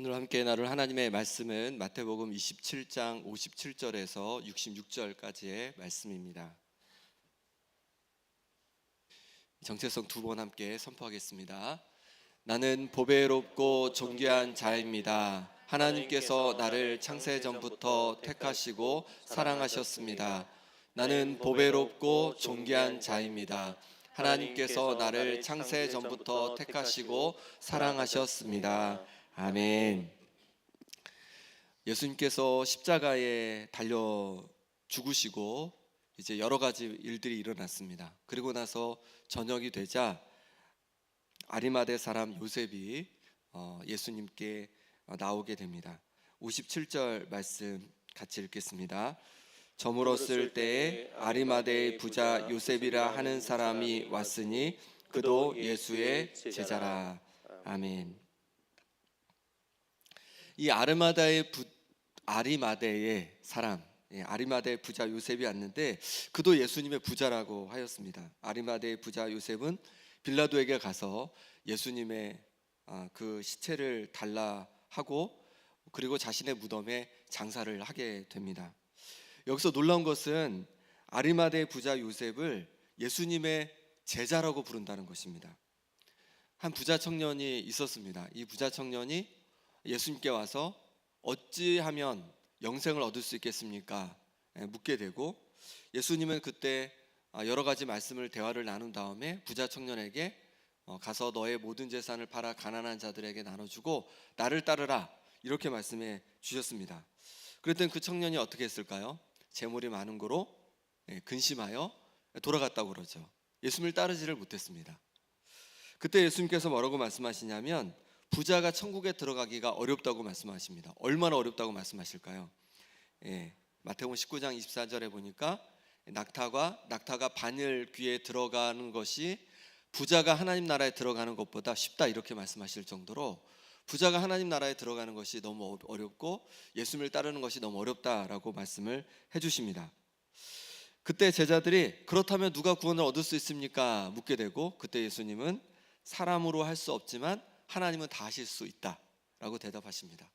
오늘 함께 나눌 하나님의 말씀은 마태복음 27장 57절에서 66절까지의 말씀입니다. 정체성 두 번 함께 선포하겠습니다. 나는 보배롭고 존귀한 자입니다. 하나님께서 나를 창세전부터 택하시고 사랑하셨습니다. 나는 보배롭고 존귀한 자입니다. 하나님께서 나를 창세전부터 택하시고 사랑하셨습니다. 아멘. 예수님께서 십자가에 달려 죽으시고 이제 여러 가지 일들이 일어났습니다. 그리고 나서 저녁이 되자 아리마대 사람 요셉이 예수님께 나오게 됩니다. 57절 말씀 같이 읽겠습니다. 저물었을 때에 아리마대의 부자 요셉이라 하는 사람이 왔으니 그도 예수의 제자라. 아멘. 이 아리마대의 사람, 아리마대의 부자 요셉이 왔는데 그도 예수님의 부자라고 하였습니다. 아리마대의 부자 요셉은 빌라도에게 가서 예수님의 그 시체를 달라 하고 그리고 자신의 무덤에 장사를 하게 됩니다. 여기서 놀라운 것은 아리마대의 부자 요셉을 예수님의 제자라고 부른다는 것입니다. 한 부자 청년이 있었습니다. 이 부자 청년이 예수님께 와서 어찌하면 영생을 얻을 수 있겠습니까? 묻게 되고 예수님은 그때 여러 가지 대화를 나눈 다음에 부자 청년에게 가서 너의 모든 재산을 팔아 가난한 자들에게 나눠주고 나를 따르라 이렇게 말씀해 주셨습니다. 그랬더니 그 청년이 어떻게 했을까요? 재물이 많은 거로 근심하여 돌아갔다고 그러죠. 예수님을 따르지를 못했습니다. 그때 예수님께서 뭐라고 말씀하시냐면 부자가 천국에 들어가기가 어렵다고 말씀하십니다. 얼마나 어렵다고 말씀하실까요? 마태복음 19장 24절에 보니까 낙타가 바늘 귀에 들어가는 것이 부자가 하나님 나라에 들어가는 것보다 쉽다 이렇게 말씀하실 정도로 부자가 하나님 나라에 들어가는 것이 너무 어렵고 예수님을 따르는 것이 너무 어렵다라고 말씀을 해주십니다. 그때 제자들이 그렇다면 누가 구원을 얻을 수 있습니까? 묻게 되고 그때 예수님은 사람으로 할 수 없지만 하나님은 다 하실 수 있다라고 대답하십니다.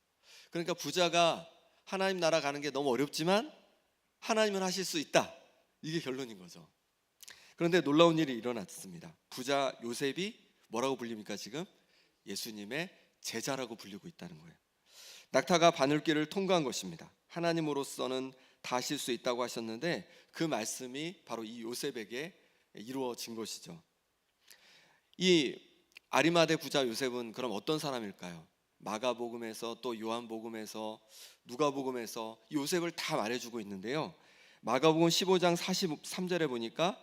그러니까 부자가 하나님 나라 가는 게 너무 어렵지만 하나님은 하실 수 있다. 이게 결론인 거죠. 그런데 놀라운 일이 일어났습니다. 부자 요셉이 뭐라고 불립니까? 지금 예수님의 제자라고 불리고 있다는 거예요. 낙타가 바늘길을 통과한 것입니다. 하나님으로서는 다 하실 수 있다고 하셨는데 그 말씀이 바로 이 요셉에게 이루어진 것이죠. 이 아리마대 부자 요셉은 그럼 어떤 사람일까요? 마가복음에서 또 요한복음에서 누가복음에서 요셉을 다 말해주고 있는데요. 마가복음 15장 43절에 보니까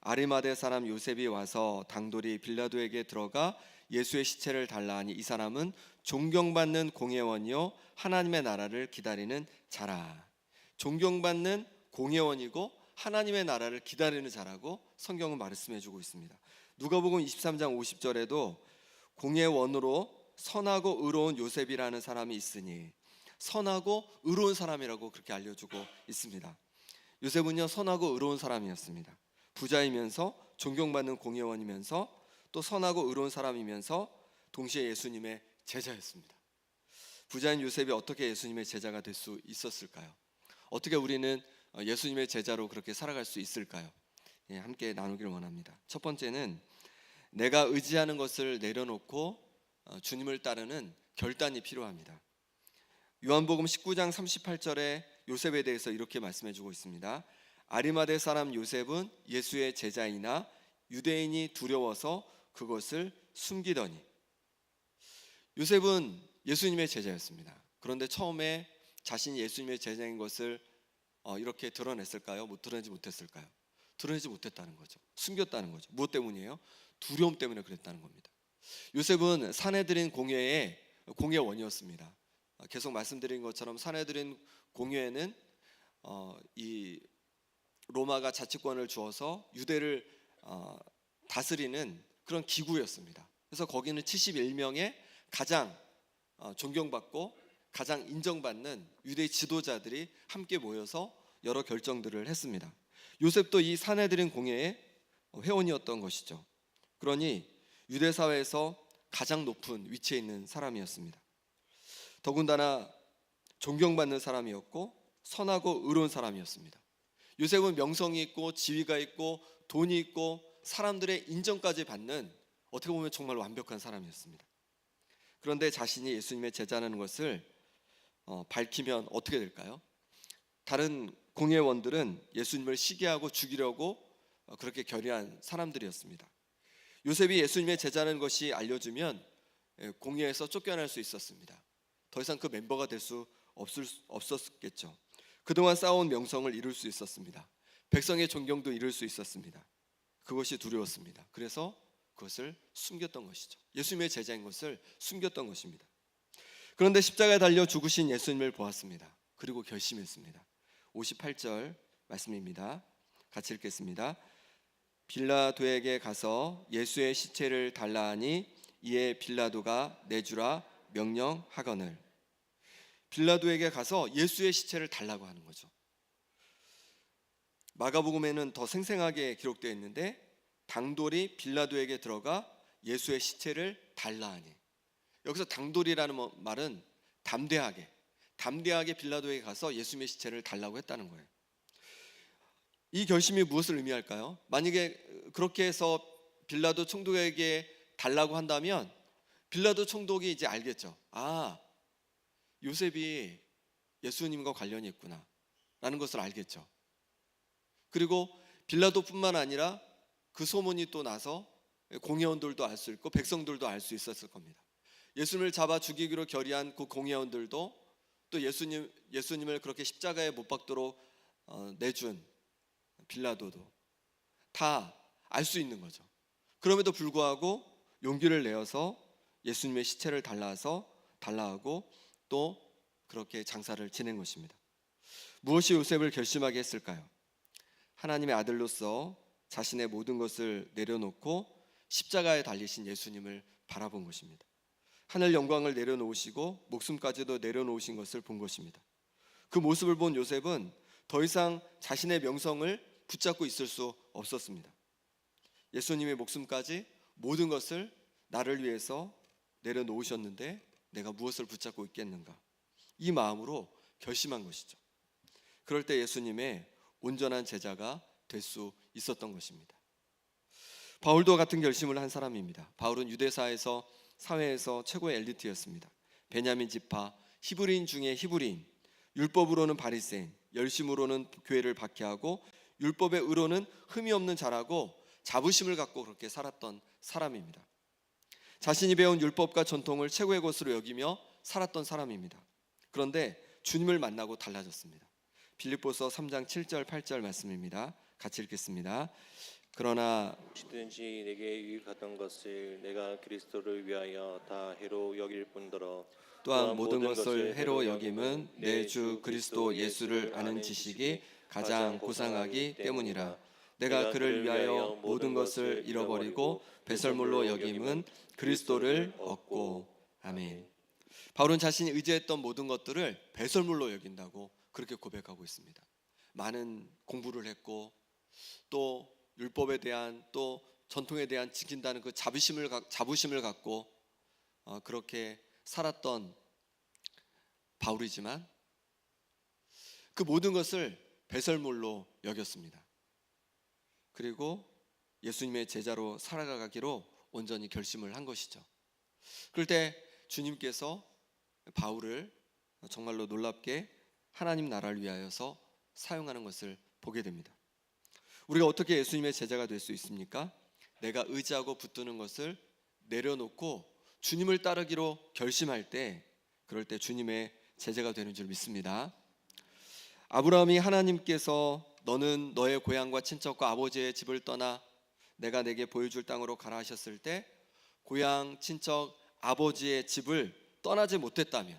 아리마대 사람 요셉이 와서 당돌이 빌라도에게 들어가 예수의 시체를 달라 하니 이 사람은 존경받는 공회원이요 하나님의 나라를 기다리는 자라. 존경받는 공회원이고 하나님의 나라를 기다리는 자라고 성경은 말씀해주고 있습니다. 누가복음 23장 50절에도 공회원으로 선하고 의로운 요셉이라는 사람이 있으니 선하고 의로운 사람이라고 그렇게 알려주고 있습니다. 요셉은요 선하고 의로운 사람이었습니다. 부자이면서 존경받는 공회원이면서 또 선하고 의로운 사람이면서 동시에 예수님의 제자였습니다. 부자인 요셉이 어떻게 예수님의 제자가 될 수 있었을까요? 어떻게 우리는 예수님의 제자로 그렇게 살아갈 수 있을까요? 함께 나누기를 원합니다. 첫 번째는 내가 의지하는 것을 내려놓고 주님을 따르는 결단이 필요합니다. 요한복음 19장 38절에 요셉에 대해서 이렇게 말씀해 주고 있습니다. 아리마대 사람 요셉은 예수의 제자이나 유대인이 두려워서 그것을 숨기더니. 요셉은 예수님의 제자였습니다. 그런데 처음에 자신이 예수님의 제자인 것을 이렇게 드러냈을까요? 드러내지 못했을까요? 드러내지 못했다는 거죠. 숨겼다는 거죠. 무엇 때문이에요? 두려움 때문에 그랬다는 겁니다. 요셉은 산헤드린 공회의 공회원이었습니다. 계속 말씀드린 것처럼 산헤드린 공회는 이 로마가 자치권을 주어서 유대를 다스리는 그런 기구였습니다. 그래서 거기는 71명의 가장 존경받고 가장 인정받는 유대 지도자들이 함께 모여서 여러 결정들을 했습니다. 요셉도 이 산헤드린 공회의 회원이었던 것이죠. 그러니 유대 사회에서 가장 높은 위치에 있는 사람이었습니다. 더군다나 존경받는 사람이었고 선하고 의로운 사람이었습니다. 요셉은 명성이 있고 지위가 있고 돈이 있고 사람들의 인정까지 받는 어떻게 보면 정말 완벽한 사람이었습니다. 그런데 자신이 예수님의 제자라는 것을 밝히면 어떻게 될까요? 다른 공회원들은 예수님을 시기하고 죽이려고 그렇게 결의한 사람들이었습니다. 요셉이 예수님의 제자라는 것이 알려지면 공회에서 쫓겨날 수 있었습니다. 더 이상 그 멤버가 될 수 없었겠죠. 그동안 쌓아온 명성을 잃을 수 있었습니다. 백성의 존경도 잃을 수 있었습니다. 그것이 두려웠습니다. 그래서 그것을 숨겼던 것이죠. 예수님의 제자인 것을 숨겼던 것입니다. 그런데 십자가에 달려 죽으신 예수님을 보았습니다. 그리고 결심했습니다. 58절 말씀입니다. 같이 읽겠습니다. 빌라도에게 가서 예수의 시체를 달라 하니 이에 빌라도가 내주라 명령하거늘. 빌라도에게 가서 예수의 시체를 달라고 하는 거죠. 마가복음에는 더 생생하게 기록되어 있는데 당돌이 빌라도에게 들어가 예수의 시체를 달라 하니, 여기서 당돌이라는 말은 담대하게 빌라도에게 가서 예수님의 시체를 달라고 했다는 거예요. 이 결심이 무엇을 의미할까요? 만약에 그렇게 해서 빌라도 총독에게 달라고 한다면 빌라도 총독이 이제 알겠죠. 아, 요셉이 예수님과 관련이 있구나 라는 것을 알겠죠. 그리고 빌라도뿐만 아니라 그 소문이 또 나서 공회원들도 알 수 있고 백성들도 알 수 있었을 겁니다. 예수님을 잡아 죽이기로 결의한 그 공회원들도 또 예수님을 그렇게 십자가에 못 박도록 내준 빌라도도 다 알 수 있는 거죠. 그럼에도 불구하고 용기를 내어서 예수님의 시체를 달라하고 또 그렇게 장사를 지낸 것입니다. 무엇이 요셉을 결심하게 했을까요? 하나님의 아들로서 자신의 모든 것을 내려놓고 십자가에 달리신 예수님을 바라본 것입니다. 하늘 영광을 내려놓으시고 목숨까지도 내려놓으신 것을 본 것입니다. 그 모습을 본 요셉은 더 이상 자신의 명성을 붙잡고 있을 수 없었습니다. 예수님의 목숨까지 모든 것을 나를 위해서 내려놓으셨는데 내가 무엇을 붙잡고 있겠는가? 이 마음으로 결심한 것이죠. 그럴 때 예수님의 온전한 제자가 될 수 있었던 것입니다. 바울도 같은 결심을 한 사람입니다. 바울은 유대사에서 사회에서 최고의 엘리트였습니다. 베냐민 지파, 히브리인 중에 히브리인, 율법으로는 바리새인, 열심으로는 교회를 박해하고 율법의 의로는 흠이 없는 자라고 자부심을 갖고 그렇게 살았던 사람입니다. 자신이 배운 율법과 전통을 최고의 것으로 여기며 살았던 사람입니다. 그런데 주님을 만나고 달라졌습니다. 빌립보서 3장 7절 8절 말씀입니다. 같이 읽겠습니다. 그러나 무엇이든지 내게 유익하던 것을 내가 그리스도를 위하여 다 해로 여길 뿐더러 또한 모든 것을 해로 여김은 내 주 그리스도 예수를 아는 지식이 가장 고상하기 때문이라. 내가 그를 위하여 모든 것을 잃어버리고 배설물로 여김은 그리스도를 얻고. 아멘. 바울은 자신이 의지했던 모든 것들을 배설물로 여긴다고 그렇게 고백하고 있습니다. 많은 공부를 했고 또 율법에 대한 또 전통에 대한 지킨다는 그 자부심을 갖고 그렇게 살았던 바울이지만 그 모든 것을 배설물로 여겼습니다. 그리고 예수님의 제자로 살아가기로 온전히 결심을 한 것이죠. 그럴 때 주님께서 바울을 정말로 놀랍게 하나님 나라를 위하여서 사용하는 것을 보게 됩니다. 우리가 어떻게 예수님의 제자가 될 수 있습니까? 내가 의지하고 붙드는 것을 내려놓고 주님을 따르기로 결심할 때, 그럴 때 주님의 제자가 되는 줄 믿습니다. 아브라함이 하나님께서 너는 너의 고향과 친척과 아버지의 집을 떠나 내가 내게 보여줄 땅으로 가라 하셨을 때 고향, 친척, 아버지의 집을 떠나지 못했다면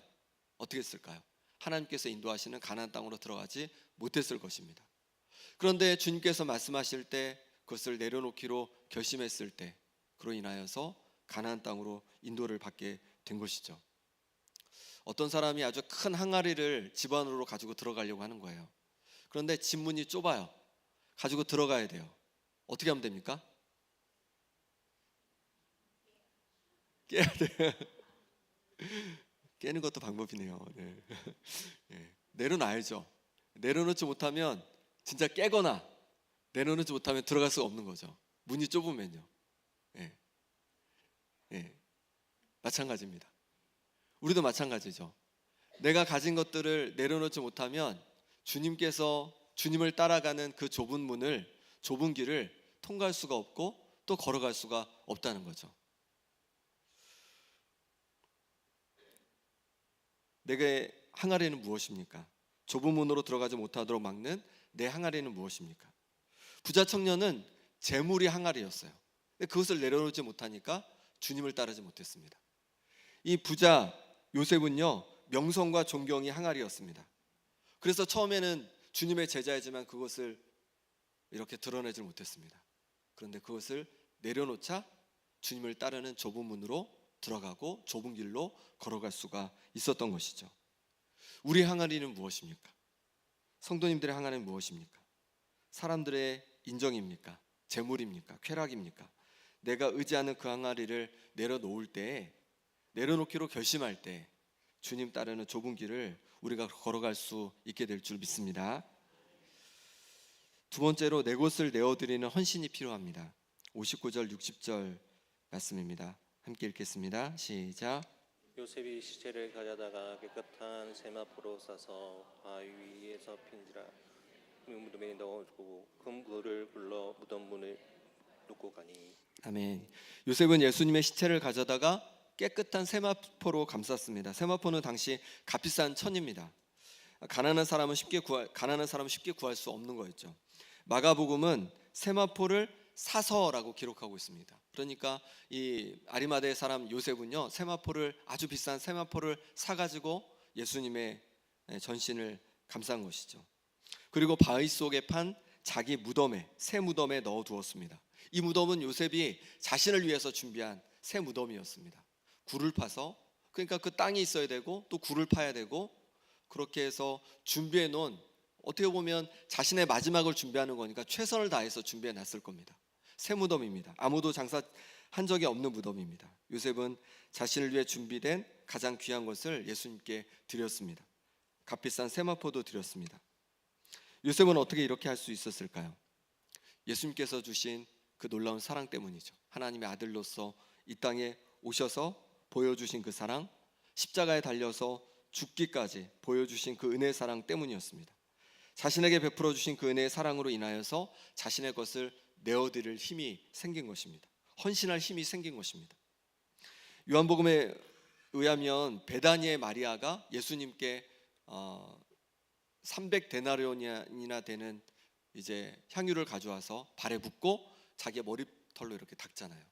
어떻게 했을까요? 하나님께서 인도하시는 가나안 땅으로 들어가지 못했을 것입니다. 그런데 주님께서 말씀하실 때 그것을 내려놓기로 결심했을 때 그로 인하여서 가나안 땅으로 인도를 받게 된 것이죠. 어떤 사람이 아주 큰 항아리를 집 안으로 가지고 들어가려고 하는 거예요. 그런데 집 문이 좁아요. 가지고 들어가야 돼요. 어떻게 하면 됩니까? 깨야 돼요. 깨는 것도 방법이네요. 네. 예, 내려놔야죠. 내려놓지 못하면 진짜 깨거나 내려놓지 못하면 들어갈 수가 없는 거죠. 문이 좁으면요. 예, 예, 마찬가지입니다. 우리도 마찬가지죠. 내가 가진 것들을 내려놓지 못하면 주님께서 주님을 따라가는 그 좁은 문을, 좁은 길을 통과할 수가 없고 또 걸어갈 수가 없다는 거죠. 내게 항아리는 무엇입니까? 좁은 문으로 들어가지 못하도록 막는 내 항아리는 무엇입니까? 부자 청년은 재물이 항아리였어요. 근데 그것을 내려놓지 못하니까 주님을 따르지 못했습니다. 이 부자 요셉은요, 명성과 존경이 항아리였습니다. 그래서 처음에는 주님의 제자이지만 그것을 이렇게 드러내지 못했습니다. 그런데 그것을 내려놓자 주님을 따르는 좁은 문으로 들어가고 좁은 길로 걸어갈 수가 있었던 것이죠. 우리 항아리는 무엇입니까? 성도님들의 항아리는 무엇입니까? 사람들의 인정입니까? 재물입니까? 쾌락입니까? 내가 의지하는 그 항아리를 내려놓을 때에, 내려놓기로 결심할 때 주님 따르는 좁은 길을 우리가 걸어갈 수 있게 될 줄 믿습니다. 두 번째로 내 것을 내어드리는 헌신이 필요합니다. 59절 60절 말씀입니다. 함께 읽겠습니다. 시작. 요셉이 시체를 가져다가 깨끗한 세마포로 싸서 바위 위에서 핀지라 무덤에 넣어주고 금 물을 불러 무덤 문을 놓고 가니. 아멘. 요셉은 예수님의 시체를 가져다가 깨끗한 세마포로 감쌌습니다. 세마포는 당시 값비싼 천입니다. 가난한 사람은 쉽게 구할 수 없는 거였죠. 마가복음은 세마포를 사서라고 기록하고 있습니다. 그러니까 이 아리마대 사람 요셉은요, 세마포를, 아주 비싼 세마포를 사가지고 예수님의 전신을 감싼 것이죠. 그리고 바위 속에 판 자기 무덤에, 새 무덤에 넣어두었습니다. 이 무덤은 요셉이 자신을 위해서 준비한 새 무덤이었습니다. 굴을 파서, 그러니까 그 땅이 있어야 되고 또 굴을 파야 되고, 그렇게 해서 준비해 놓은, 어떻게 보면 자신의 마지막을 준비하는 거니까 최선을 다해서 준비해 놨을 겁니다. 새 무덤입니다. 아무도 장사한 적이 없는 무덤입니다. 요셉은 자신을 위해 준비된 가장 귀한 것을 예수님께 드렸습니다. 값비싼 세마포도 드렸습니다. 요셉은 어떻게 이렇게 할 수 있었을까요? 예수님께서 주신 그 놀라운 사랑 때문이죠. 하나님의 아들로서 이 땅에 오셔서 보여주신 그 사랑, 십자가에 달려서 죽기까지 보여주신 그 은혜의 사랑 때문이었습니다. 자신에게 베풀어 주신 그 은혜의 사랑으로 인하여서 자신의 것을 내어드릴 힘이 생긴 것입니다. 헌신할 힘이 생긴 것입니다. 요한복음에 의하면 베다니의 마리아가 예수님께 300데나리온이나 되는 이제 향유를 가져와서 발에 붓고 자기의 머리털로 이렇게 닦잖아요.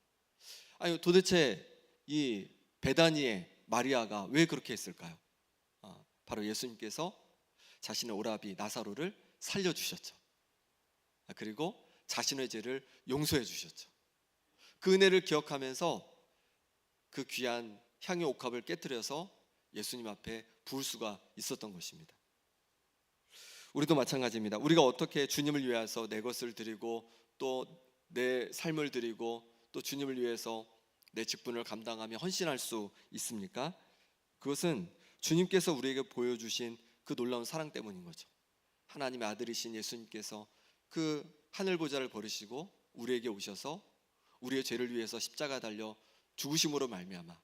아니, 도대체 이 베다니의 마리아가 왜 그렇게 했을까요? 바로 예수님께서 자신의 오라비 나사로를 살려주셨죠. 그리고 자신의 죄를 용서해 주셨죠. 그 은혜를 기억하면서 그 귀한 향유 옥합을 깨뜨려서 예수님 앞에 부을 수가 있었던 것입니다. 우리도 마찬가지입니다. 우리가 어떻게 주님을 위해서 내 것을 드리고 또 내 삶을 드리고 또 주님을 위해서 내 직분을 감당하며 헌신할 수 있습니까? 그것은 주님께서 우리에게 보여주신 그 놀라운 사랑 때문인 거죠. 하나님의 아들이신 예수님께서 그 하늘 보좌를 버리시고 우리에게 오셔서 우리의 죄를 위해서 십자가 달려 죽으심으로 말미암아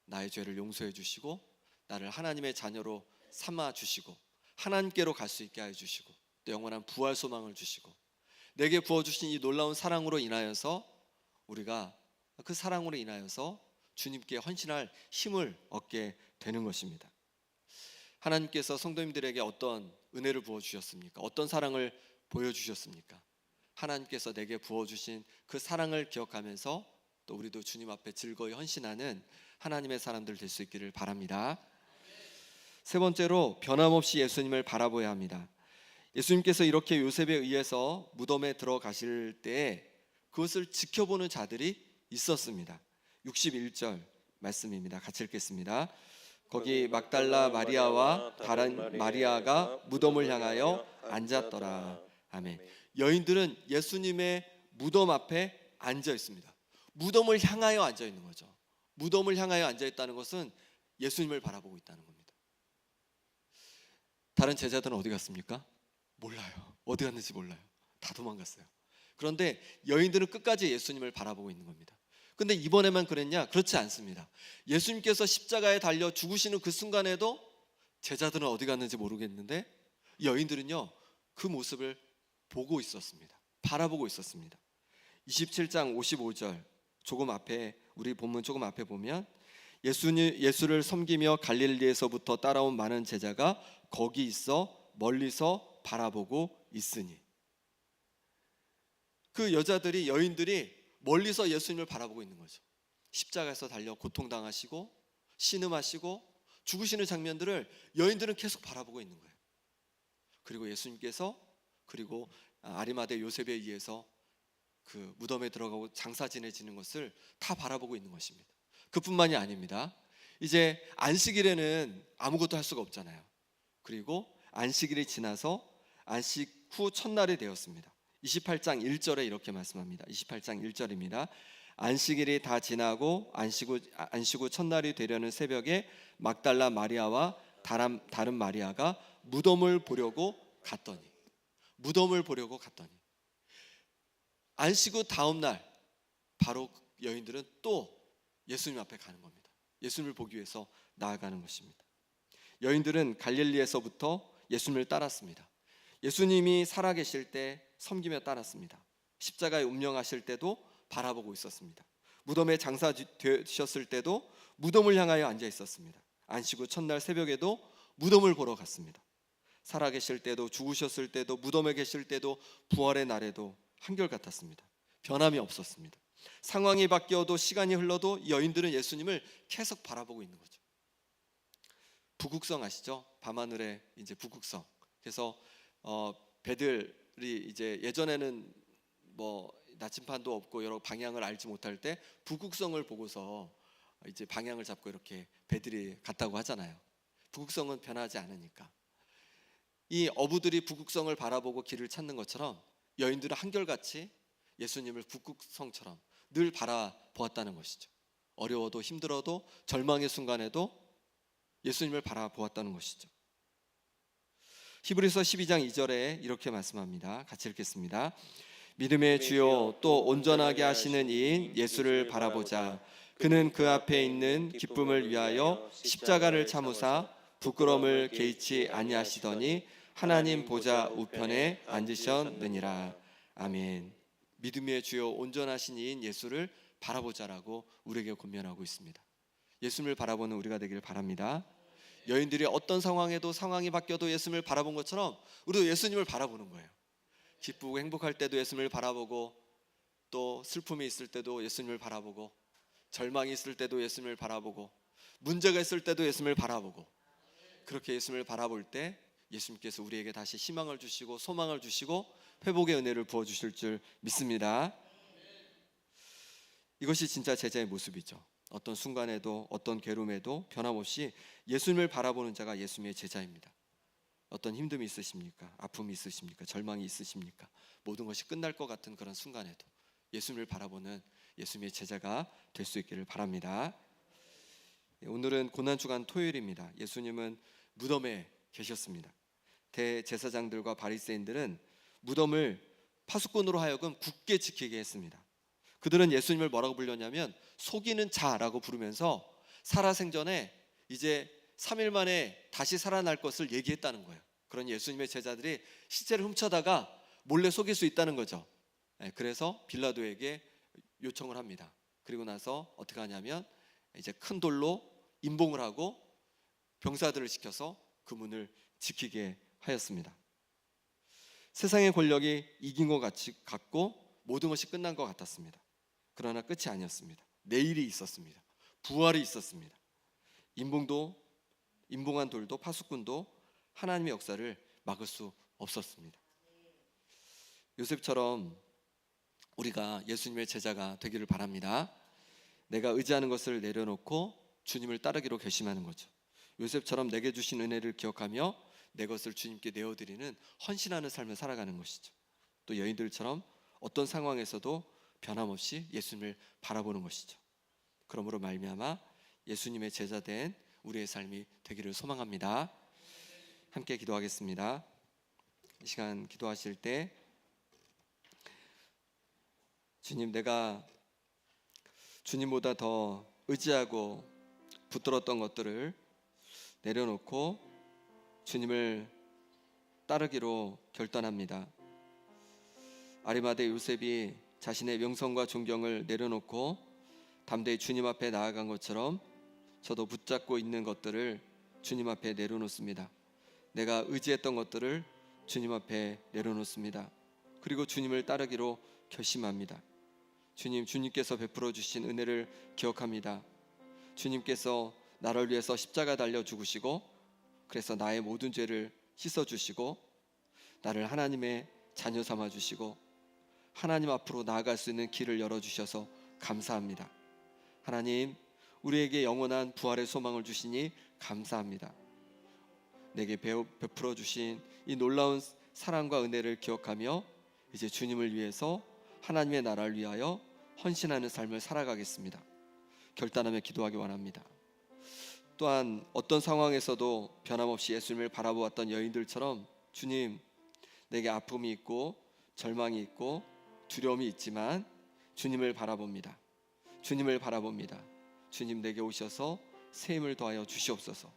나의 죄를 용서해 주시고 나를 하나님의 자녀로 삼아 주시고 하나님께로 갈 수 있게 해 주시고 또 영원한 부활 소망을 주시고 내게 부어주신 이 놀라운 사랑으로 인하여서 우리가 그 사랑으로 인하여서 주님께 헌신할 힘을 얻게 되는 것입니다. 하나님께서 성도님들에게 어떤 은혜를 부어주셨습니까? 어떤 사랑을 보여주셨습니까? 하나님께서 내게 부어주신 그 사랑을 기억하면서 또 우리도 주님 앞에 즐거이 헌신하는 하나님의 사람들 될 수 있기를 바랍니다. 세 번째로 변함없이 예수님을 바라보아야 합니다. 예수님께서 이렇게 요셉에 의해서 무덤에 들어가실 때에 그것을 지켜보는 자들이 있었습니다. 61절 말씀입니다. 같이 읽겠습니다. 거기 막달라 마리아와 다른 마리아가 무덤을 향하여 앉았더라. 아멘. 여인들은 예수님의 무덤 앞에 앉아 있습니다. 무덤을 향하여 앉아 있는 거죠. 무덤을 향하여 앉아 있다는 것은 예수님을 바라보고 있다는 겁니다. 다른 제자들은 어디 갔습니까? 몰라요. 어디 갔는지 몰라요. 다 도망갔어요. 그런데 여인들은 끝까지 예수님을 바라보고 있는 겁니다. 근데 이번에만 그랬냐? 그렇지 않습니다. 예수님께서 십자가에 달려 죽으시는 그 순간에도 제자들은 어디 갔는지 모르겠는데 여인들은요, 그 모습을 보고 있었습니다. 바라보고 있었습니다. 27장 55절 조금 앞에, 우리 본문 조금 앞에 보면 예수를 섬기며 갈릴리에서부터 따라온 많은 제자가 거기 있어 멀리서 바라보고 있으니, 그 여인들이 멀리서 예수님을 바라보고 있는 거죠. 십자가에서 달려 고통당하시고 신음하시고 죽으시는 장면들을 여인들은 계속 바라보고 있는 거예요. 그리고 예수님께서, 그리고 아리마대 요셉에 의해서 그 무덤에 들어가고 장사 지내지는 것을 다 바라보고 있는 것입니다. 그뿐만이 아닙니다. 이제 안식일에는 아무것도 할 수가 없잖아요. 그리고 안식일이 지나서 안식 후 첫날이 되었습니다. 28장 1절에 이렇게 말씀합니다. 28장 1절입니다. 안식일이 다 지나고 안식 후 첫날이 되려는 새벽에 막달라 마리아와 다른 마리아가 무덤을 보려고 갔더니, 안식 후 다음 날 바로 여인들은 또 예수님 앞에 가는 겁니다. 예수님을 보기 위해서 나아가는 것입니다. 여인들은 갈릴리에서부터 예수님을 따랐습니다. 예수님이 살아계실 때 섬기며 따랐습니다. 십자가에 운명하실 때도 바라보고 있었습니다. 무덤에 장사 되셨을 때도 무덤을 향하여 앉아 있었습니다. 안식 후 첫날 새벽에도 무덤을 보러 갔습니다. 살아계실 때도 죽으셨을 때도 무덤에 계실 때도 부활의 날에도 한결같았습니다. 변함이 없었습니다. 상황이 바뀌어도 시간이 흘러도 여인들은 예수님을 계속 바라보고 있는 거죠. 부국성 아시죠? 밤하늘에 이제 부국성. 그래서 배들이 이제 예전에는 뭐 나침반도 없고 여러 방향을 알지 못할 때 부국성을 보고서 이제 방향을 잡고 이렇게 배들이 갔다고 하잖아요. 부국성은 변하지 않으니까. 이 어부들이 북극성을 바라보고 길을 찾는 것처럼 여인들은 한결같이 예수님을 북극성처럼 늘 바라보았다는 것이죠. 어려워도 힘들어도 절망의 순간에도 예수님을 바라보았다는 것이죠. 히브리서 12장 2절에 이렇게 말씀합니다. 같이 읽겠습니다. 믿음의 주요 또 온전하게 하시는 이인 예수를 바라보자. 그는 그 앞에 있는 기쁨을 위하여 십자가를 참으사 부끄러움을 개의치 아니하시더니 하나님 보좌 우편에 앉으셨느니라. 아멘. 믿음의 주요 온전하신 이인 예수를 바라보자라고 우리에게 권면하고 있습니다. 예수님을 바라보는 우리가 되기를 바랍니다. 여인들이 어떤 상황에도 상황이 바뀌어도 예수님을 바라본 것처럼 우리도 예수님을 바라보는 거예요. 기쁘고 행복할 때도 예수님을 바라보고, 또 슬픔이 있을 때도 예수님을 바라보고, 절망이 있을 때도 예수님을 바라보고, 문제가 있을 때도 예수님을 바라보고, 그렇게 예수님을 바라볼 때 예수님께서 우리에게 다시 희망을 주시고 소망을 주시고 회복의 은혜를 부어주실 줄 믿습니다. 이것이 진짜 제자의 모습이죠. 어떤 순간에도 어떤 괴로움에도 변함없이 예수님을 바라보는 자가 예수님의 제자입니다. 어떤 힘듦이 있으십니까? 아픔이 있으십니까? 절망이 있으십니까? 모든 것이 끝날 것 같은 그런 순간에도 예수님을 바라보는 예수님의 제자가 될 수 있기를 바랍니다. 오늘은 고난주간 토요일입니다. 예수님은 무덤에 계셨습니다. 대제사장들과 바리새인들은 무덤을 파수꾼으로 하여금 굳게 지키게 했습니다. 그들은 예수님을 뭐라고 불렀냐면 속이는 자라고 부르면서 살아생전에 이제 3일 만에 다시 살아날 것을 얘기했다는 거예요. 그런 예수님의 제자들이 시체를 훔쳐다가 몰래 속일 수 있다는 거죠. 그래서 빌라도에게 요청을 합니다. 그리고 나서 어떻게 하냐면 이제 큰 돌로 임봉을 하고 병사들을 시켜서 그 문을 지키게 하였습니다. 세상의 권력이 이긴 것 같고 모든 것이 끝난 것 같았습니다. 그러나 끝이 아니었습니다. 내일이 있었습니다. 부활이 있었습니다. 임봉한 돌도 파수꾼도 하나님의 역사를 막을 수 없었습니다. 요셉처럼 우리가 예수님의 제자가 되기를 바랍니다. 내가 의지하는 것을 내려놓고 주님을 따르기로 결심하는 거죠. 요셉처럼 내게 주신 은혜를 기억하며 내 것을 주님께 내어드리는 헌신하는 삶을 살아가는 것이죠. 또 여인들처럼 어떤 상황에서도 변함없이 예수님을 바라보는 것이죠. 그러므로 말미암아 예수님의 제자된 우리의 삶이 되기를 소망합니다. 함께 기도하겠습니다. 이 시간 기도하실 때 주님, 내가 주님보다 더 의지하고 붙들었던 것들을 내려놓고 주님을 따르기로 결단합니다. 아리마대 요셉이 자신의 명성과 존경을 내려놓고 담대히 주님 앞에 나아간 것처럼 저도 붙잡고 있는 것들을 주님 앞에 내려놓습니다. 내가 의지했던 것들을 주님 앞에 내려놓습니다. 그리고 주님을 따르기로 결심합니다. 주님께서 베풀어 주신 은혜를 기억합니다. 주님께서 나를 위해서 십자가 달려 죽으시고 그래서 나의 모든 죄를 씻어 주시고 나를 하나님의 자녀 삼아 주시고 하나님 앞으로 나아갈 수 있는 길을 열어 주셔서 감사합니다. 하나님, 우리에게 영원한 부활의 소망을 주시니 감사합니다. 내게 베풀어 주신 이 놀라운 사랑과 은혜를 기억하며 이제 주님을 위해서 하나님의 나라를 위하여 헌신하는 삶을 살아가겠습니다. 결단하며 기도하기 원합니다. 또한 어떤 상황에서도 변함없이 예수님을 바라보았던 여인들처럼 주님, 내게 아픔이 있고 절망이 있고 두려움이 있지만 주님을 바라봅니다. 주님을 바라봅니다. 주님, 내게 오셔서 새 힘을 더하여 주시옵소서.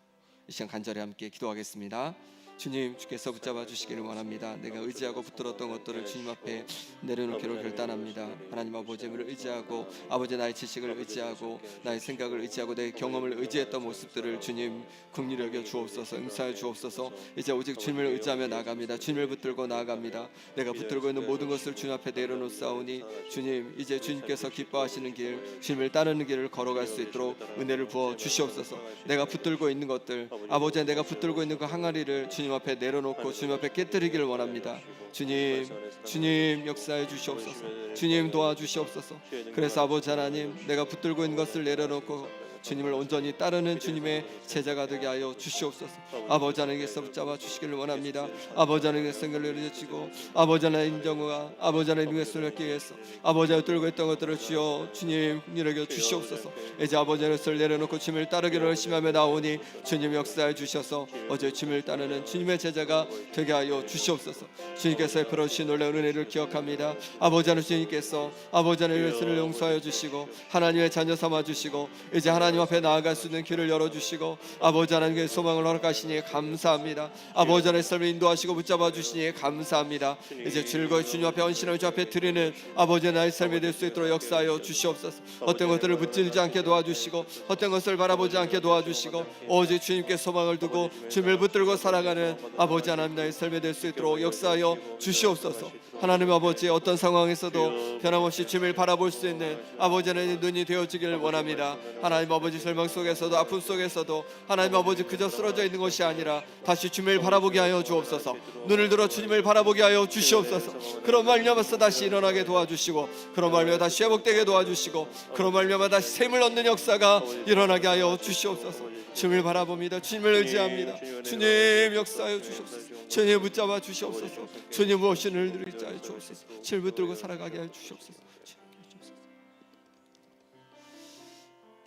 이 시간 간절히 함께 기도하겠습니다. 주님, 주께서 붙잡아 주시기를 원합니다. 내가 의지하고 붙들었던 것들을 주님 앞에 내려놓기로 결단합니다. 하나님 아버지를 의지하고 아버지 나의 지식을 의지하고 나의 생각을 의지하고 내 경험을 의지했던 모습들을 주님 긍휼히 여겨 주옵소서. 응사해 주옵소서. 이제 오직 주님을 의지하며 나아갑니다. 주님을 붙들고 나아갑니다. 내가 붙들고 있는 모든 것을 주님 앞에 내려놓사오니 주님, 이제 주님께서 기뻐하시는 길, 주님을 따르는 길을 걸어갈 수 있도록 은혜를 부어 주시옵소서. 내가 붙들고 있는 것들, 아버지, 내가 붙들고 있는 그 항아리를 주님 앞에 내려놓고 주님 앞에 깨뜨리기를 원합니다. 주님 역사해 주시옵소서. 주님 도와주시옵소서. 그래서 아버지 하나님, 내가 붙들고 있는 것을 내려놓고 주님을 온전히 따르는 주님의 제자가 되게 하여 주시옵소서. 아버지 하나님께서 붙잡아 주시기를 원합니다. 아버지 하나님께서 생각을 내려주시고 아버지 하나님 인정과 아버지 하나님의 손을 얻기 위해서 아버지 하나님 들고 있던 것들을 주여 주님 긍휼히 주시옵소서. 이제 아버지 하나님의 손을 내려놓고 주님을 따르기를 열심히 나오니 주님 역사해 주셔서 어제 주님을 따르는 주님의 제자가 되게 하여 주시옵소서. 주님께서 베풀어 주신 놀라운 은혜를 기억합니다. 아버지 하나님, 주님께서 아버지 하나님의 죄를 용서하여 주시고 하나님의 자녀 삼아 주시고 이제 하나님 앞에 나아갈 수 있는 길을 열어주시고 아버지 하나님께 소망을 허락하시니 감사합니다. 아버지 하나님의 삶을 인도하시고 붙잡아 주시니 감사합니다. 이제 즐거이 주님 앞에 헌신하며 주 앞에 드리는 아버지 나의 삶이 될 수 있도록 역사하여 주시옵소서. 어떤 것들을 붙들지 않게 도와주시고 어떤 것을 바라보지 않게 도와주시고 오직 주님께 소망을 두고 주님을 붙들고 살아가는 아버지 하나님 나의 삶이 될 수 있도록 역사하여 주시옵소서. 하나님 아버지, 어떤 상황에서도 변함없이 주님을 바라볼 수 있는 아버지 하나님의 눈이 되어지기를 원합니다. 하나님 아버지, 절망 속에서도 아픔 속에서도 하나님 아버지 그저 쓰러져 있는 것이 아니라 다시 주님을 바라보게 하여 주옵소서. 눈을 들어 주님을 바라보게 하여 주시옵소서. 그런 말미암아서 다시 일어나게 도와주시고 그런 말미암아 다시 회복되게 도와주시고 그런 말미암아 다시 샘을 얻는 역사가 일어나게 하여 주시옵소서. 주님을 바라봅니다. 주님을 의지합니다. 주님 역사하여 주시옵소서. 주님 붙잡아 주시옵소서. 주님 무엇인을 누리자 하여 주옵소서. 주님 붙들고 살아가게 하여 주시옵소서.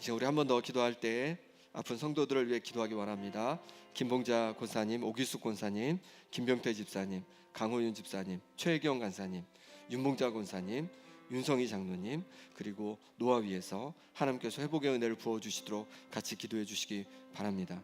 이제 우리 한 번 더 기도할 때 아픈 성도들을 위해 기도하기 원합니다. 김봉자 권사님, 오기숙 권사님, 김병태 집사님, 강호윤 집사님, 최혜경 간사님, 윤봉자 권사님, 윤성희 장로님, 그리고 노아위에서 하나님께서 회복의 은혜를 부어주시도록 같이 기도해 주시기 바랍니다.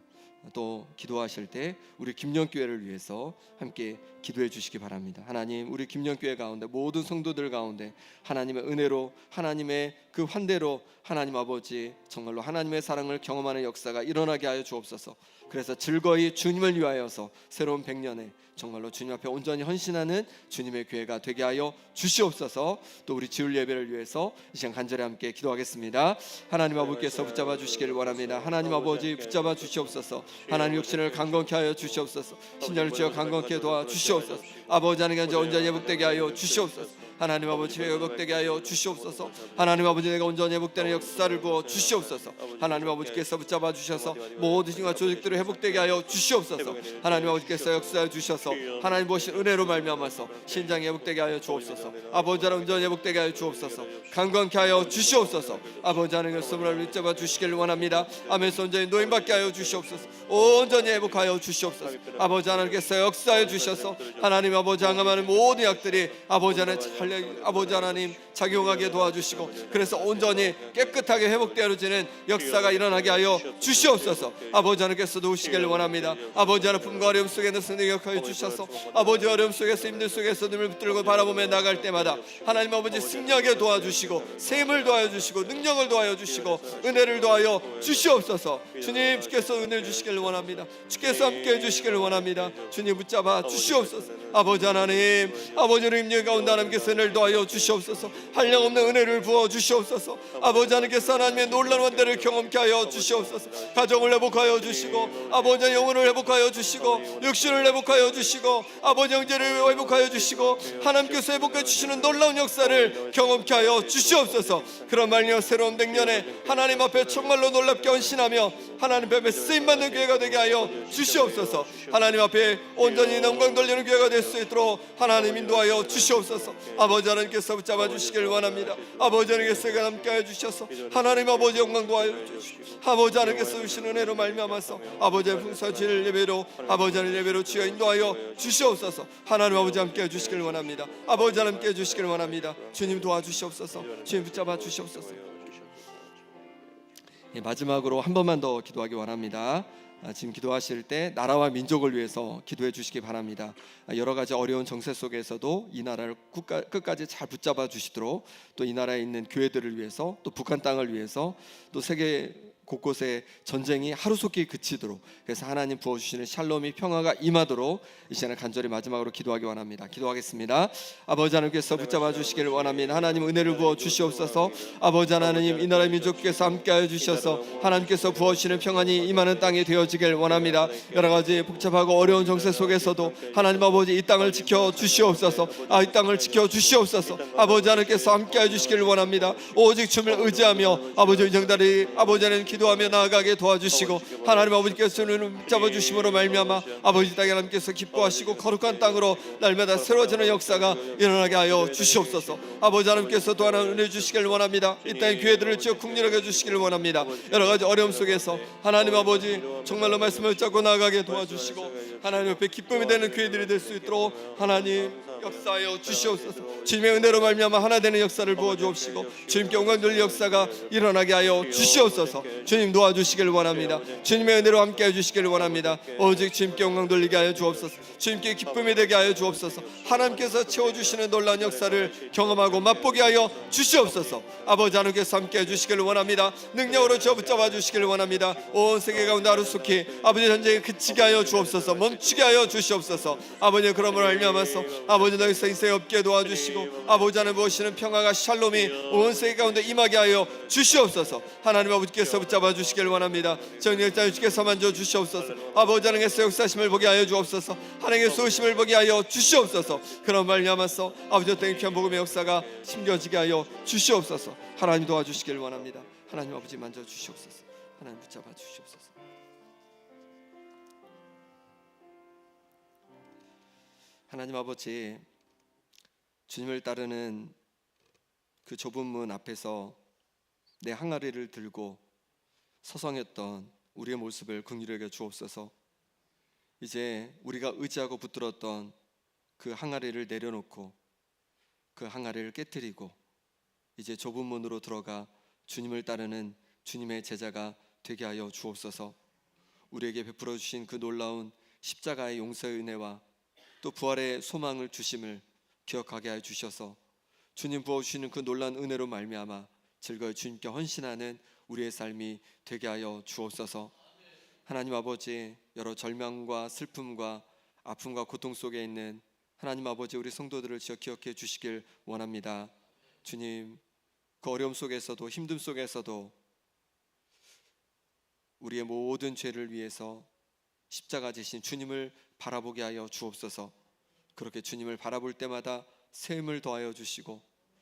또 기도하실 때 우리 김영교회를 위해서 함께 기도해 주시기 바랍니다. 하나님, 우리 김영교회 가운데 모든 성도들 가운데 하나님의 은혜로, 하나님의 그 환대로 하나님 아버지 정말로 하나님의 사랑을 경험하는 역사가 일어나게 하여 주옵소서. 그래서 즐거이 주님을 위하여서 새로운 100년에 정말로 주님 앞에 온전히 헌신하는 주님의 교회가 되게 하여 주시옵소서. 또 우리 지울 예배를 위해서 이 시간 간절히 함께 기도하겠습니다. 하나님 아버지께서 붙잡아 주시기를 원합니다. 하나님 아버지 붙잡아 주시옵소서. 하나님 육신을 강건케 하여 주시옵소서. 심장을 쥐어 강건케 도와 주시옵소서. 아버지 하나님께 온전히 회복되게 하여 주시옵소서. 하나님 아버지 회복되게 하여 주시옵소서. 하나님 아버지 내가 온전히 회복되는 역사를 부어 주시옵소서. 하나님 아버지께서 붙잡아 주셔서 모든 힘과 조직들을 회복되게 하여 주시옵소서. 하나님 아버지께서 역사해 주셔서 하나님 보신 은혜로 말미암아서 신장이 회복되게 하여 주옵소서. 아버지 하나님 온전히 회복되게 하여 주옵소서. 강건케 하여 주시옵소서. 아버지 하나님 말씀을 붙잡아 주시기를 원합니다. 아멘서 온전히 노임받게 하여 주시옵소서. 온전히 회복하여 주시옵소서. 아버지 하나님께서 역사해 주셔서 하나님 아버지 항암하는 모든 약들이 아버지 하나님 작용하게 도와주시고 그래서 온전히 깨끗하게 회복되어지는 역사가 일어나게 하여 주시옵소서. 아버지 하나님께서 도우시기를 원합니다. 아버지 하나님 품과 어려움 속에서 능력하여 주셔서 아버지 어려움 속에서 힘든 속에서 눈을 붙들고 바라보며 나갈 때마다 하나님 아버지 승리하게 도와주시고 셈을 도와주시고 능력을 도와주시고 은혜를 도하여 주시옵소서. 주님 주께서 은혜를 주시기를 원합니다. 주께서 함께해 주시기를 원합니다. 주님 붙잡아 주시옵소서. 아버지 하나님 아버지의 임령 가운데 하나님께서 은혜를 도하여 주시옵소서. 한량없는 은혜를 부어 주시옵소서. 아버지 하나님께서 하나님의 놀라운 원대를 경험케 하여 주시옵소서. 가정을 회복하여 주시고 아버지 영혼을 회복하여 주시고 육신을 회복하여 주시고 아버지 형제를 회복하여 주시고 하나님께서 회복해 주시는 놀라운 역사를 경험케 하여 주시옵소서. 그런 말이여 새로운 100년에 하나님 앞에 정말로 놀랍게 헌신하며 하나님 앞에 쓰임받는 교회가 되게 하여 주시옵소서. 하나님 앞에 온전히 영광 돌리는 교회가 될 수 있도록 하나님 인도하여 주시옵소서. 아버지 하나님께서 붙잡아 주시기를 원합니다. 아버지 하나님께서 함께하여 주셔서 하나님 아버지 영광 도하여 주시고 아버지 하나님께서 주시는 은혜로 말미암아서 아버지의 풍성주의 예배로 아버지 하나님 예배로 주여 인도하여 주시옵소서. 하나님 아버지 함께해 주시기를 원합니다. 아버지 하나님 함께해 주시기를 원합니다. 주님 도와주시옵소서. 주님 붙잡아 주시옵소서. 마지막으로 한 번만 더 기도하기 원합니다. 지금 기도하실 때 나라와 민족을 위해서 기도해 주시기 바랍니다. 여러 가지 어려운 정세 속에서도 이 나라를 끝까지 잘 붙잡아 주시도록 또 이 나라에 있는 교회들을 위해서 또 북한 땅을 위해서 또 세계 곳곳에 전쟁이 하루속히 그치도록 그래서 하나님 부어주시는 샬롬이 평화가 임하도록 이 시간에 간절히 마지막으로 기도하기 원합니다. 기도하겠습니다. 아버지 하나님께서 붙잡아 주시기를 원합니다. 하나님 은혜를 부어 주시옵소서. 아버지 하나님 이 나라 민족께서 함께하여 주셔서 하나님께서 부어주시는 평안이 임하는 땅이 되어지길 원합니다. 여러 가지 복잡하고 어려운 정세 속에서도 하나님 아버지 이 땅을 지켜 주시옵소서. 이 땅을 지켜 주시옵소서. 아버지 하나님께서 함께하여 주시기를 원합니다. 오직 주님을 의지하며 아버지 의정단이 아버지 하나님 기도하며 나아가게 도와주시고 하나님 아버지께서 눈을 잡아주심으로 말미암아 아버지 땅에 하나님께서 기뻐하시고 거룩한 땅으로 날마다 새로워지는 역사가 일어나게 하여 주시옵소서. 아버지 하나님께서 또 하나 은혜 주시기를 원합니다. 이 땅의 교회들을 지어 국리하게 주시기를 원합니다. 여러 가지 어려움 속에서 하나님 아버지 정말로 말씀을 잡고 나아가게 도와주시고 하나님 옆에 기쁨이 되는 교회들이 될 수 있도록 하나님 역사하여 주시옵소서. 주님의 은혜로 말미암아 하나 되는 역사를 부어 주옵시고 주님께 영광 돌릴 역사가 일어나게 하여 주시옵소서. 주님 도와주시기를 원합니다. 주님의 은혜로 함께해 주시기를 원합니다. 오직 주님께 영광 돌리게 하여 주옵소서. 주님께 기쁨이 되게 하여 주옵소서. 하나님께서 채워주시는 놀라운 역사를 경험하고 맛보게 하여 주시옵소서. 아버지 하나님께서 함께해 주시기를 원합니다. 능력으로 저 붙잡아 주시기를 원합니다. 온 세계 가운데 하루속히 아버지 전쟁이 그치게 하여 주옵소서. 멈추게 하여 주시옵소서. 아버지 그러므로 알미암아서 아버지 너희 인생 없게 도와주시고 아버지 하나님 보시는 평화가 샬롬이 온 세계 가운데 임하게 하여 주시옵소서. 하나님 아버지께서 붙잡아 주시기를 원합니다. 정력자 주께서 만져 주시옵소서. 아버지 하나님께서 역사심을 보게 하여 주옵소서. 하나님의 소심을 보게 하여 주시옵소서. 그런 말미암아서 아버지 땅의 귀한 복음의 역사가 심겨지게 하여 주시옵소서. 하나님 도와주시기를 원합니다. 하나님 아버지 만져 주시옵소서. 하나님 붙잡아 주시옵소서. 하나님 아버지 주님을 따르는 그 좁은 문 앞에서 내 항아리를 들고 서성했던 우리의 모습을 긍휼히 여겨 주옵소서. 이제 우리가 의지하고 붙들었던 그 항아리를 내려놓고 그 항아리를 깨뜨리고 이제 좁은 문으로 들어가 주님을 따르는 주님의 제자가 되게 하여 주옵소서. 우리에게 베풀어 주신 그 놀라운 십자가의 용서의 은혜와 또 부활의 소망을 주심을 기억하게 하여 주셔서 주님 부어주시는 그 놀라운 은혜로 말미암아 즐거이 주님께 헌신하는 우리의 삶이 되게 하여 주옵소서. 하나님 아버지 여러 절망과 슬픔과 아픔과 고통 속에 있는 하나님 아버지 우리 성도들을 기억해 주시길 원합니다. 주님 그 어려움 속에서도 힘듦 속에서도 우리의 모든 죄를 위해서 십자가 지신 주님을 바라보게 하여 주옵소서. 그렇게 주님을 바라볼 때마다 샘을 더하여 주시고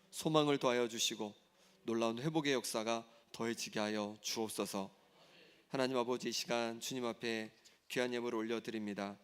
소망을 더하여 주시고 놀라운 회복의 역사가 더해지게 하여 주옵소서. 하나님 아버지, 이 시간 주님 앞에 귀한 예물을 올려드립니다.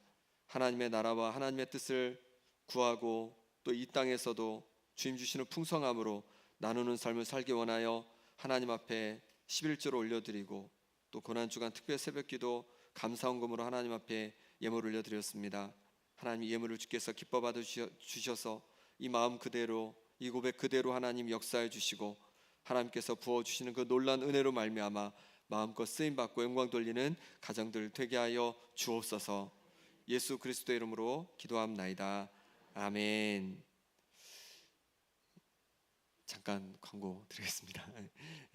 하나님의 나라와 하나님의 뜻을 구하고 또 이 땅에서도 주님 주시는 풍성함으로 나누는 삶을 살기 원하여 하나님 앞에 11조를 올려드리고 또 고난주간 특별 새벽기도 감사헌금으로 하나님 앞에 예물을 올려드렸습니다. 하나님, 이 예물을 주께서 기뻐 받으셔서 이 마음 그대로, 이 고백 그대로 하나님 역사해 주시고 하나님께서 부어주시는 그 놀라운 은혜로 말미암아 마음껏 쓰임받고 영광 돌리는 가정들 되게 하여 주옵소서. 예수 그리스도의 이름으로 기도합나이다. 아멘. 잠깐 광고 드리겠습니다.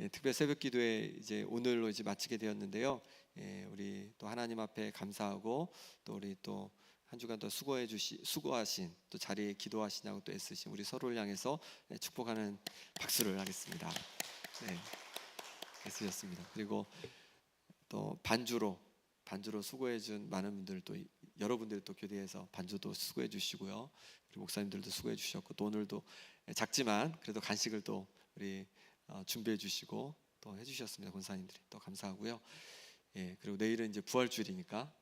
예, 특별 새벽 기도회 이제 오늘로 이제 마치게 되었는데요. 예, 우리 또 하나님 앞에 감사하고 또 우리 또 한 주간 더 수고하신 또 자리에 기도하시냐고 또 애쓰신 우리 서로를 향해서 축복하는 박수를 하겠습니다. 네, 애쓰셨습니다. 그리고 또 반주로 수고해준 많은 분들 또 여러분들이 또 교대에서 반주도 수고해 주시고요. 그리고 목사님들도 수고해 주셨고 또 오늘도 작지만 그래도 간식을 또 우리 준비해 주시고 또 해주셨습니다. 권사님들이 또 감사하고요. 예, 그리고 내일은 이제 부활주일이니까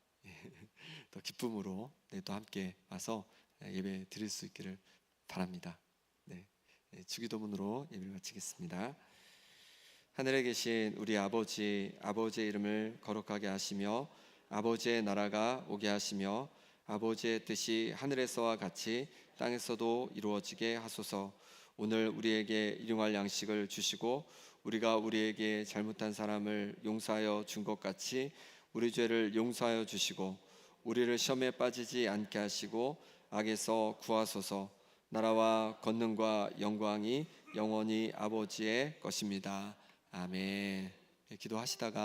또 기쁨으로 또 함께 와서 예배 드릴 수 있기를 바랍니다. 네, 주기도문으로 예배를 마치겠습니다. 하늘에 계신 우리 아버지의 이름을 거룩하게 하시며 아버지의 나라가 오게 하시며 아버지의 뜻이 하늘에서와 같이 땅에서도 이루어지게 하소서. 오늘 우리에게 일용할 양식을 주시고 우리가 우리에게 잘못한 사람을 용서하여 준 것 같이 우리 죄를 용서하여 주시고 우리를 시험에 빠지지 않게 하시고 악에서 구하소서. 나라와 권능과 영광이 영원히 아버지의 것입니다. 아멘. 기도하시다가